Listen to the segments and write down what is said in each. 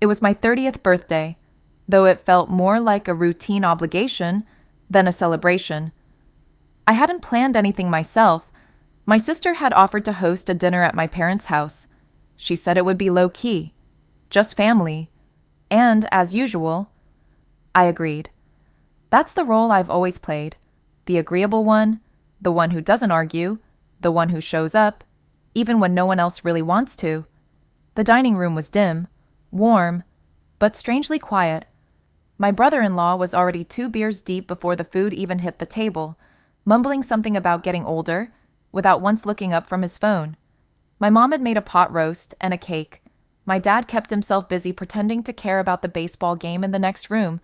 It was my 30th birthday, though it felt more like a routine obligation than a celebration. I hadn't planned anything myself. My sister had offered to host a dinner at my parents' house. She said it would be low key, just family, and, as usual, I agreed. That's the role I've always played, the agreeable one, the one who doesn't argue, the one who shows up, even when no one else really wants to. The dining room was dim, warm, but strangely quiet. My brother-in-law was already 2 beers deep before the food even hit the table, mumbling something about getting older, without once looking up from his phone. My mom had made a pot roast and a cake. My dad kept himself busy pretending to care about the baseball game in the next room.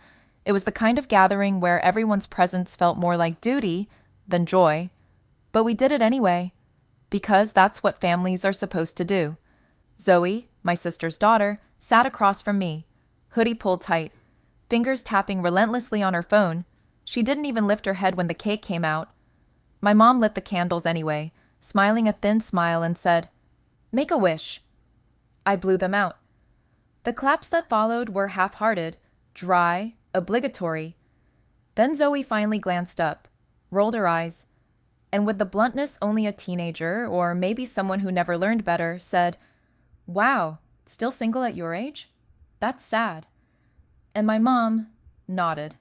It was the kind of gathering where everyone's presence felt more like duty than joy. But we did it anyway, because that's what families are supposed to do. Zoe, my sister's daughter, sat across from me, hoodie pulled tight, fingers tapping relentlessly on her phone. She didn't even lift her head when the cake came out. My mom lit the candles anyway, smiling a thin smile, and said, "Make a wish." I blew them out. The claps that followed were half-hearted, dry, obligatory. Then Zoe finally glanced up, rolled her eyes, and with the bluntness only a teenager, or maybe someone who never learned better, said, "Wow, still single at your age? That's sad." And my mom nodded.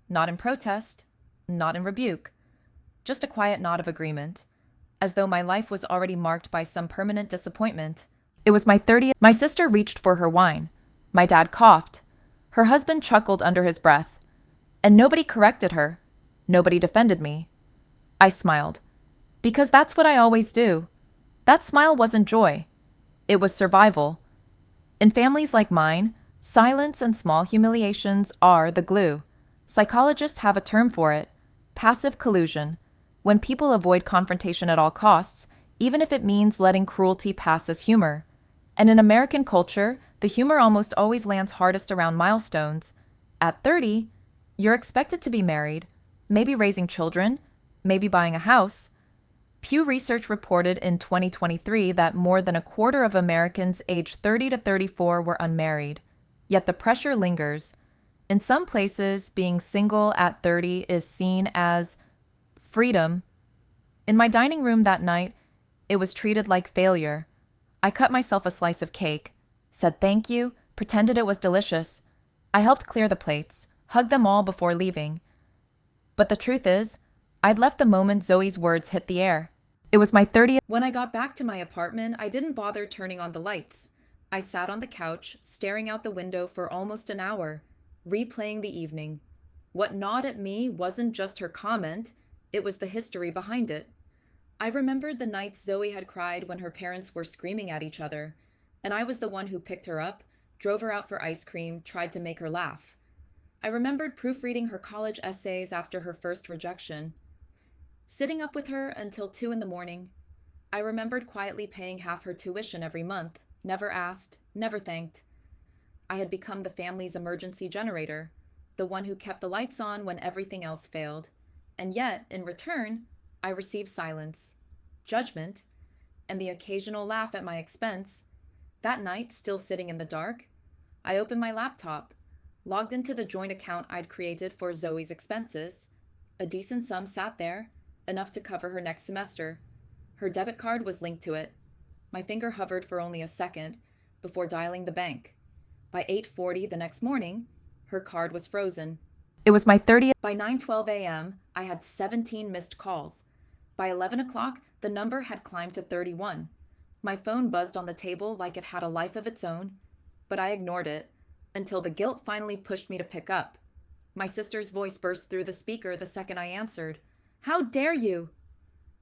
Not in protest, not in rebuke, just a quiet nod of agreement, as though my life was already marked by some permanent disappointment. It was my 30th. My sister reached for her wine. My dad coughed. Her husband chuckled under his breath. And nobody corrected her. Nobody defended me. I smiled. Because that's what I always do. That smile wasn't joy. It was survival. In families like mine, silence and small humiliations are the glue. Psychologists have a term for it: passive collusion, when people avoid confrontation at all costs, even if it means letting cruelty pass as humor. And in American culture, the humor almost always lands hardest around milestones. At 30, you're expected to be married, maybe raising children, maybe buying a house. Pew Research reported in 2023 that more than a quarter of Americans aged 30 to 34 were unmarried. Yet the pressure lingers. In some places, being single at 30 is seen as freedom. In my dining room that night, it was treated like failure. I cut myself a slice of cake, said thank you, pretended it was delicious. I helped clear the plates, hugged them all before leaving. But the truth is, I'd left the moment Zoe's words hit the air. It was my 30th. When I got back to my apartment, I didn't bother turning on the lights. I sat on the couch, staring out the window for almost an hour, replaying the evening. What gnawed at me wasn't just her comment, it was the history behind it. I remembered the nights Zoe had cried when her parents were screaming at each other, and I was the one who picked her up, drove her out for ice cream, tried to make her laugh. I remembered proofreading her college essays after her first rejection, sitting up with her until 2 in the morning. I remembered quietly paying half her tuition every month, never asked, never thanked. I had become the family's emergency generator, the one who kept the lights on when everything else failed. And yet, in return, I received silence, judgment, and the occasional laugh at my expense. That night, still sitting in the dark, I opened my laptop, logged into the joint account I'd created for Zoe's expenses. A decent sum sat there, enough to cover her next semester. Her debit card was linked to it. My finger hovered for only a second before dialing the bank. By 8:40 the next morning, her card was frozen. It was my 30th. By 9:12 a.m., I had 17 missed calls. By 11 o'clock, the number had climbed to 31. My phone buzzed on the table like it had a life of its own, but I ignored it until the guilt finally pushed me to pick up. My sister's voice burst through the speaker the second I answered. "How dare you?"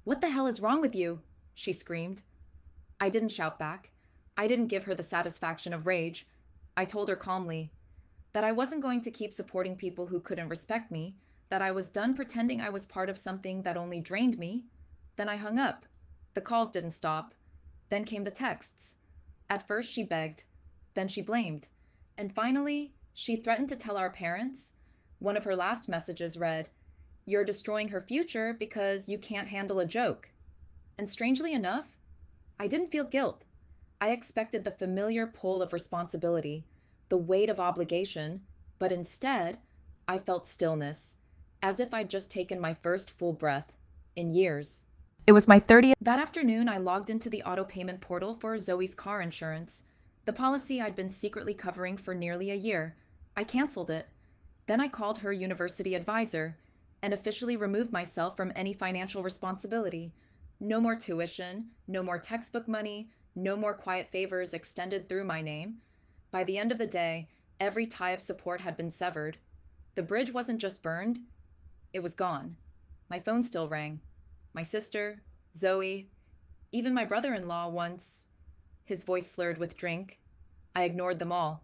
"What the hell is wrong with you?" she screamed. I didn't shout back. I didn't give her the satisfaction of rage. I told her calmly that I wasn't going to keep supporting people who couldn't respect me, that I was done pretending I was part of something that only drained me. Then I hung up. The calls didn't stop. Then came the texts. At first she begged, then she blamed, and finally she threatened to tell our parents. One of her last messages read, "You're destroying her future because you can't handle a joke." And strangely enough, I didn't feel guilt. I expected the familiar pull of responsibility, the weight of obligation, but instead, I felt stillness, as if I'd just taken my first full breath in years. It was my 30th. That afternoon, I logged into the auto payment portal for Zoe's car insurance, the policy I'd been secretly covering for nearly a year. I canceled it. Then I called her university advisor and officially removed myself from any financial responsibility. No more tuition, no more textbook money, no more quiet favors extended through my name. By the end of the day, every tie of support had been severed. The bridge wasn't just burned, it was gone. My phone still rang. My sister, Zoe, even my brother-in-law once. His voice slurred with drink. I ignored them all.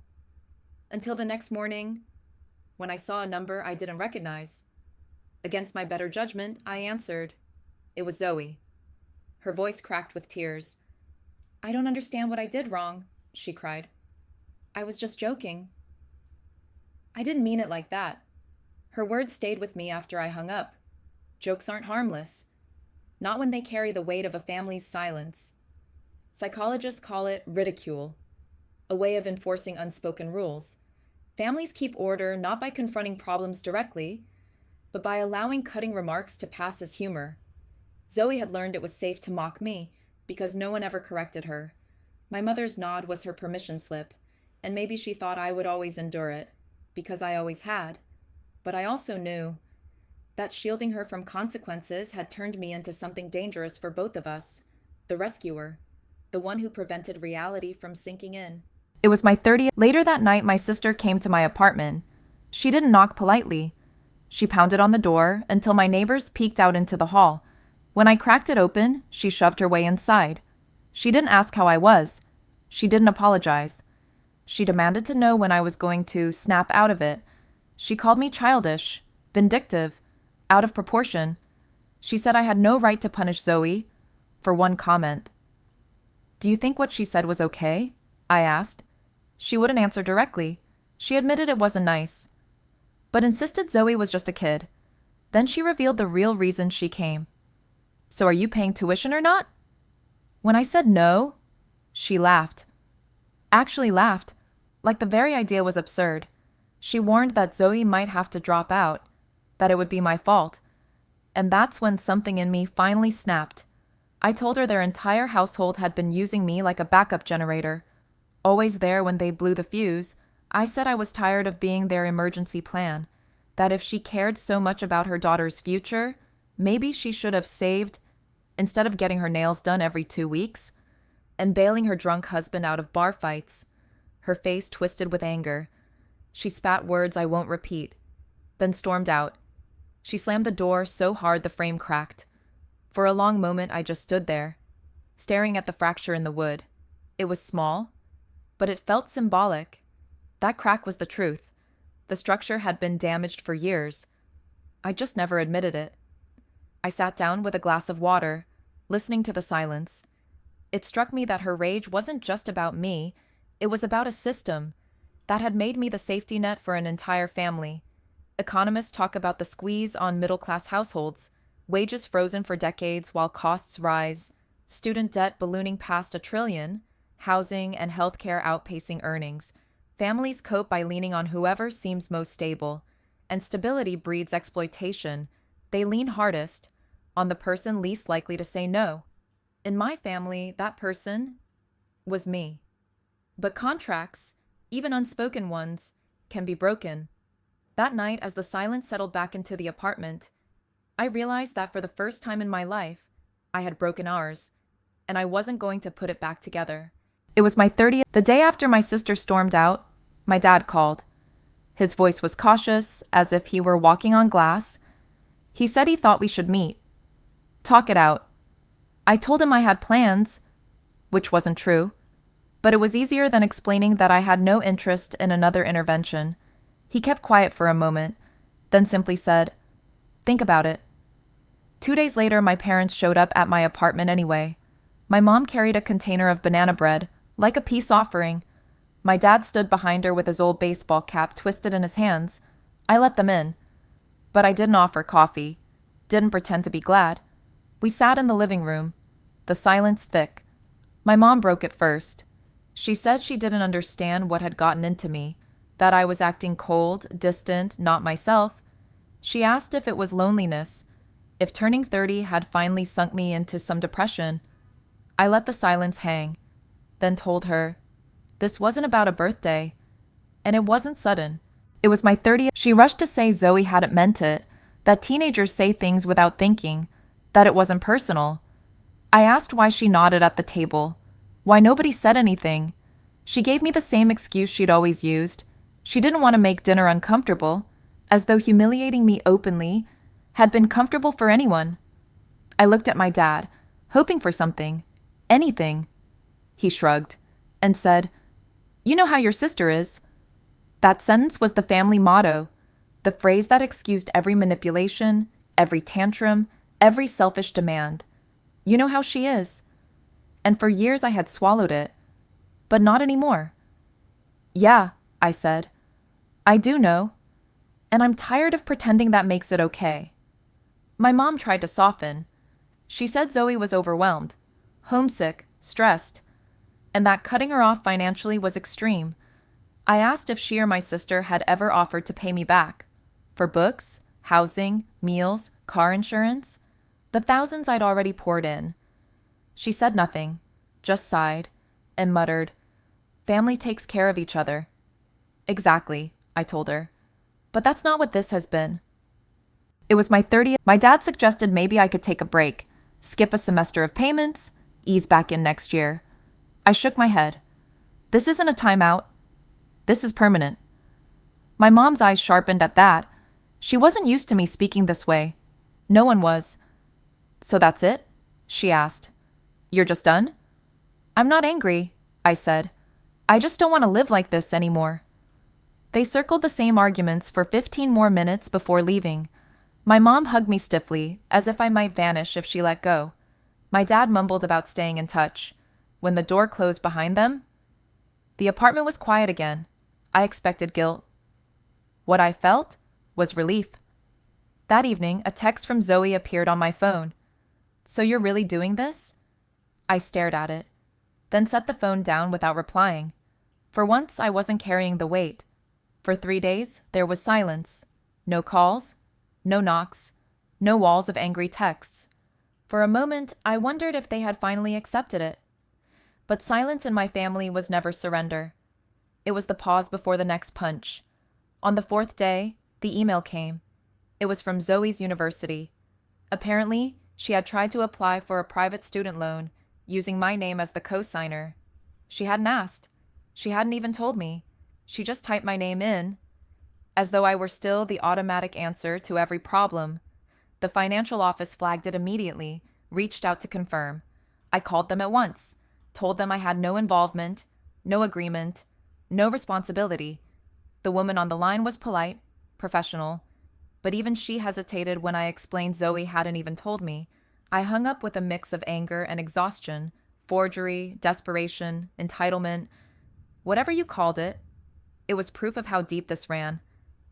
Until the next morning, when I saw a number I didn't recognize. Against my better judgment, I answered. It was Zoe. Her voice cracked with tears. "I don't understand what I did wrong," she cried. "I was just joking." I didn't mean it like that. Her words stayed with me after I hung up. Jokes aren't harmless. Not when they carry the weight of a family's silence. Psychologists call it ridicule, a way of enforcing unspoken rules. Families keep order not by confronting problems directly, but by allowing cutting remarks to pass as humor. Zoe had learned it was safe to mock me because no one ever corrected her. My mother's nod was her permission slip, and maybe she thought I would always endure it, because I always had. But I also knew that shielding her from consequences had turned me into something dangerous for both of us, the rescuer, the one who prevented reality from sinking in. It was my 30th. Later that night, my sister came to my apartment. She didn't knock politely. She pounded on the door until my neighbors peeked out into the hall. When I cracked it open, she shoved her way inside. She didn't ask how I was. She didn't apologize. She demanded to know when I was going to snap out of it. She called me childish, vindictive, out of proportion. She said I had no right to punish Zoe for one comment. "Do you think what she said was okay?" I asked. She wouldn't answer directly. She admitted it wasn't nice, but insisted Zoe was just a kid. Then she revealed the real reason she came. "So are you paying tuition or not?" When I said no, she laughed. Actually laughed, like the very idea was absurd. She warned that Zoe might have to drop out, that it would be my fault. And that's when something in me finally snapped. I told her their entire household had been using me like a backup generator. Always there when they blew the fuse. I said I was tired of being their emergency plan, that if she cared so much about her daughter's future, maybe she should have saved, instead of getting her nails done every 2 weeks, and bailing her drunk husband out of bar fights. Her face twisted with anger. She spat words I won't repeat, then stormed out. She slammed the door so hard the frame cracked. For a long moment I just stood there, staring at the fracture in the wood. It was small, but it felt symbolic. That crack was the truth. The structure had been damaged for years. I just never admitted it. I sat down with a glass of water, listening to the silence. It struck me that her rage wasn't just about me, it was about a system that had made me the safety net for an entire family. Economists talk about the squeeze on middle-class households, wages frozen for decades while costs rise, student debt ballooning past $1 trillion, housing and healthcare outpacing earnings. Families cope by leaning on whoever seems most stable, and stability breeds exploitation. They lean hardest on the person least likely to say no. In my family, that person was me. But contracts, even unspoken ones, can be broken. That night, as the silence settled back into the apartment, I realized that for the first time in my life, I had broken ours, and I wasn't going to put it back together. It was my 30th. The day after my sister stormed out, my dad called. His voice was cautious, as if he were walking on glass. He said he thought we should meet. Talk it out. I told him I had plans, which wasn't true, but it was easier than explaining that I had no interest in another intervention. He kept quiet for a moment, then simply said, "Think about it." 2 days later, my parents showed up at my apartment anyway. My mom carried a container of banana bread, like a peace offering. My dad stood behind her with his old baseball cap twisted in his hands. I let them in, but I didn't offer coffee, didn't pretend to be glad. We sat in the living room, the silence thick. My mom broke it first. She said she didn't understand what had gotten into me, that I was acting cold, distant, not myself. She asked if it was loneliness, if turning 30 had finally sunk me into some depression. I let the silence hang, then told her, this wasn't about a birthday, and it wasn't sudden. It was my 30th. She rushed to say Zoe hadn't meant it, that teenagers say things without thinking, that it wasn't personal. I asked why she nodded at the table, why nobody said anything. She gave me the same excuse she'd always used. She didn't want to make dinner uncomfortable, as though humiliating me openly had been comfortable for anyone. I looked at my dad, hoping for something, anything. He shrugged and said, "You know how your sister is." That sentence was the family motto, the phrase that excused every manipulation, every tantrum, every selfish demand. You know how she is. And for years I had swallowed it, but not anymore. Yeah, I said. I do know, and I'm tired of pretending that makes it okay. My mom tried to soften. She said Zoe was overwhelmed, homesick, stressed, and that cutting her off financially was extreme. I asked if she or my sister had ever offered to pay me back for books, housing, meals, car insurance, the thousands I'd already poured in. She said nothing, just sighed and muttered, "Family takes care of each other." Exactly, I told her. But that's not what this has been. It was my 30th. My dad suggested maybe I could take a break, skip a semester of payments, ease back in next year. I shook my head. This isn't a timeout. This is permanent. My mom's eyes sharpened at that. She wasn't used to me speaking this way. No one was. So that's it? She asked. You're just done? I'm not angry, I said. I just don't want to live like this anymore. They circled the same arguments for 15 more minutes before leaving. My mom hugged me stiffly, as if I might vanish if she let go. My dad mumbled about staying in touch. When the door closed behind them, the apartment was quiet again. I expected guilt. What I felt was relief. That evening, a text from Zoe appeared on my phone. "So you're really doing this?" I stared at it, then set the phone down without replying. For once, I wasn't carrying the weight. For 3 days, there was silence. No calls, no knocks, no walls of angry texts. For a moment, I wondered if they had finally accepted it. But silence in my family was never surrender. It was the pause before the next punch. On the 4th day, the email came. It was from Zoe's university. Apparently, she had tried to apply for a private student loan, using my name as the co-signer. She hadn't asked. She hadn't even told me. She just typed my name in, as though I were still the automatic answer to every problem. The financial office flagged it immediately, reached out to confirm. I called them at once, told them I had no involvement, no agreement, no responsibility. The woman on the line was polite, professional, but even she hesitated when I explained Zoe hadn't even told me. I hung up with a mix of anger and exhaustion, forgery, desperation, entitlement, whatever you called it. It was proof of how deep this ran.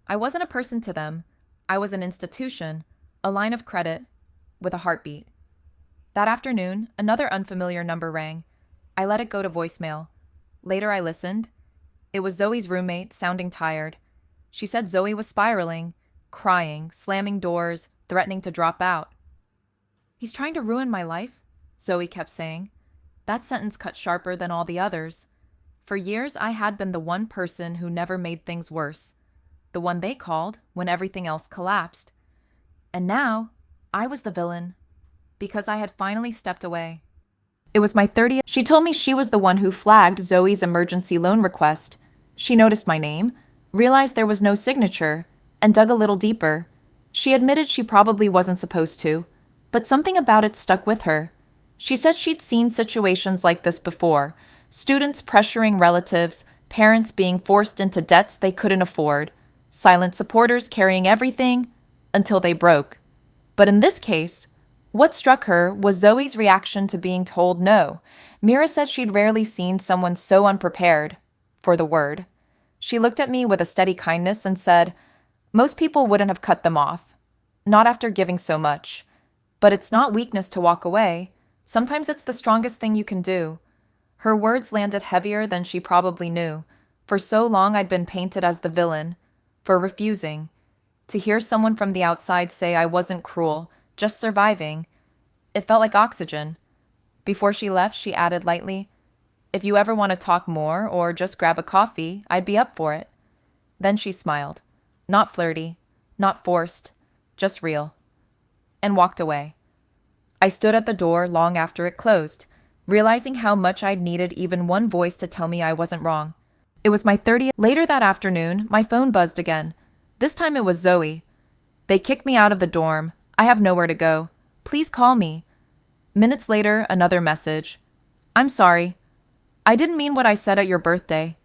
I wasn't a person to them. I was an institution, a line of credit, with a heartbeat. That afternoon, another unfamiliar number rang. I let it go to voicemail. Later I listened. It was Zoe's roommate, sounding tired. She said Zoe was spiraling, crying, slamming doors, threatening to drop out. "He's trying to ruin my life," Zoe kept saying. That sentence cut sharper than all the others. For years, I had been the one person who never made things worse, the one they called when everything else collapsed. And now, I was the villain, because I had finally stepped away. It was my 30th. She told me she was the one who flagged Zoe's emergency loan request. She noticed my name, realized there was no signature, and dug a little deeper. She admitted she probably wasn't supposed to, but something about it stuck with her. She said she'd seen situations like this before, students pressuring relatives, parents being forced into debts they couldn't afford, silent supporters carrying everything until they broke. But in this case, what struck her was Zoe's reaction to being told no. Mira said she'd rarely seen someone so unprepared for the word. She looked at me with a steady kindness and said, "Most people wouldn't have cut them off, not after giving so much. But it's not weakness to walk away. Sometimes it's the strongest thing you can do." Her words landed heavier than she probably knew. For so long I'd been painted as the villain, for refusing. To hear someone from the outside say I wasn't cruel, just surviving, it felt like oxygen. Before she left, she added lightly, "If you ever want to talk more or just grab a coffee, I'd be up for it." Then she smiled. Not flirty, not forced, just real. And walked away. I stood at the door long after it closed, realizing how much I'd needed even one voice to tell me I wasn't wrong. It was my 30th. Later that afternoon, my phone buzzed again. This time it was Zoe. "They kicked me out of the dorm. I have nowhere to go. Please call me." Minutes later, another message. "I'm sorry. I didn't mean what I said at your birthday."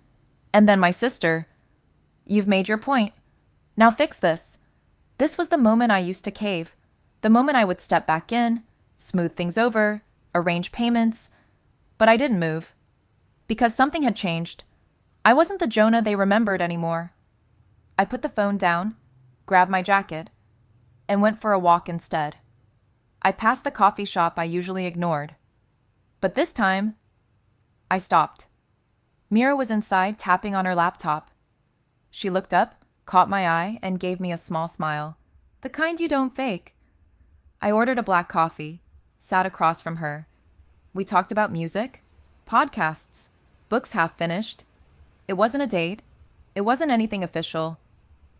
And then my sister. "You've made your point. Now fix this." This was the moment I used to cave. The moment I would step back in, smooth things over, arrange payments. But I didn't move. Because something had changed. I wasn't the Jonah they remembered anymore. I put the phone down, grabbed my jacket, and went for a walk instead. I passed the coffee shop I usually ignored. But this time, I stopped. Mira was inside tapping on her laptop. She looked up, caught my eye, and gave me a small smile. The kind you don't fake. I ordered a black coffee, sat across from her. We talked about music, podcasts, books half finished. It wasn't a date. It wasn't anything official.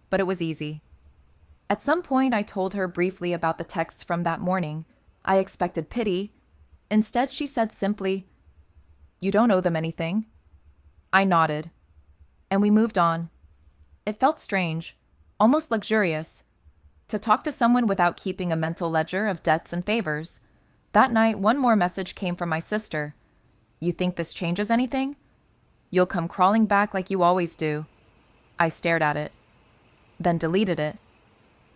But it was easy. At some point, I told her briefly about the texts from that morning. I expected pity. Instead, she said simply, "You don't owe them anything." I nodded. And we moved on. It felt strange, almost luxurious, to talk to someone without keeping a mental ledger of debts and favors. That night, one more message came from my sister. "You think this changes anything? You'll come crawling back like you always do." I stared at it, then deleted it.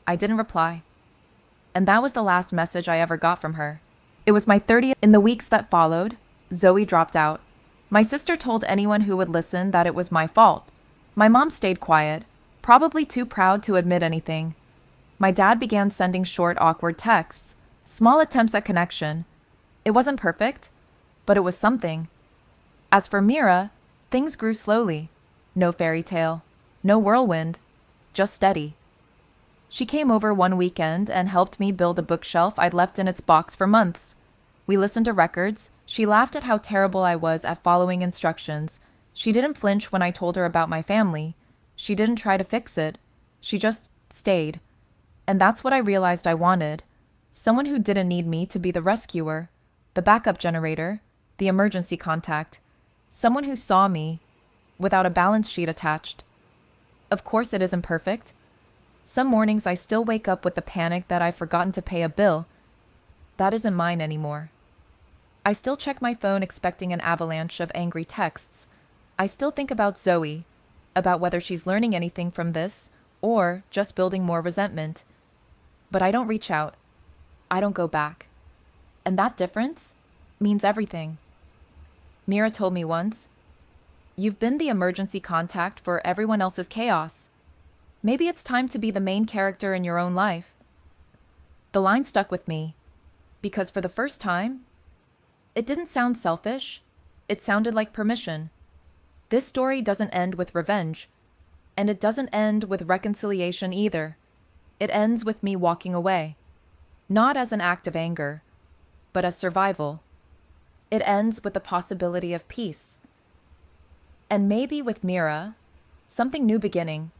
I didn't reply. And that was the last message I ever got from her. It was my 30th. In the weeks that followed, Zoe dropped out. My sister told anyone who would listen that it was my fault. My mom stayed quiet, probably too proud to admit anything. My dad began sending short, awkward texts, small attempts at connection. It wasn't perfect, but it was something. As for Mira, things grew slowly. No fairy tale, no whirlwind, just steady. She came over one weekend and helped me build a bookshelf I'd left in its box for months. We listened to records. She laughed at how terrible I was at following instructions. She didn't flinch when I told her about my family. She didn't try to fix it. She just stayed. And that's what I realized I wanted. Someone who didn't need me to be the rescuer, the backup generator, the emergency contact. Someone who saw me without a balance sheet attached. Of course it isn't perfect. Some mornings I still wake up with the panic that I've forgotten to pay a bill. That isn't mine anymore. I still check my phone expecting an avalanche of angry texts. I still think about Zoe, about whether she's learning anything from this or just building more resentment. But I don't reach out. I don't go back. And that difference means everything. Mira told me once, "You've been the emergency contact for everyone else's chaos. Maybe it's time to be the main character in your own life." The line stuck with me, because for the first time, it didn't sound selfish. It sounded like permission. This story doesn't end with revenge, and it doesn't end with reconciliation either. It ends with me walking away, not as an act of anger, but as survival. It ends with the possibility of peace. And maybe with Mira, something new beginning.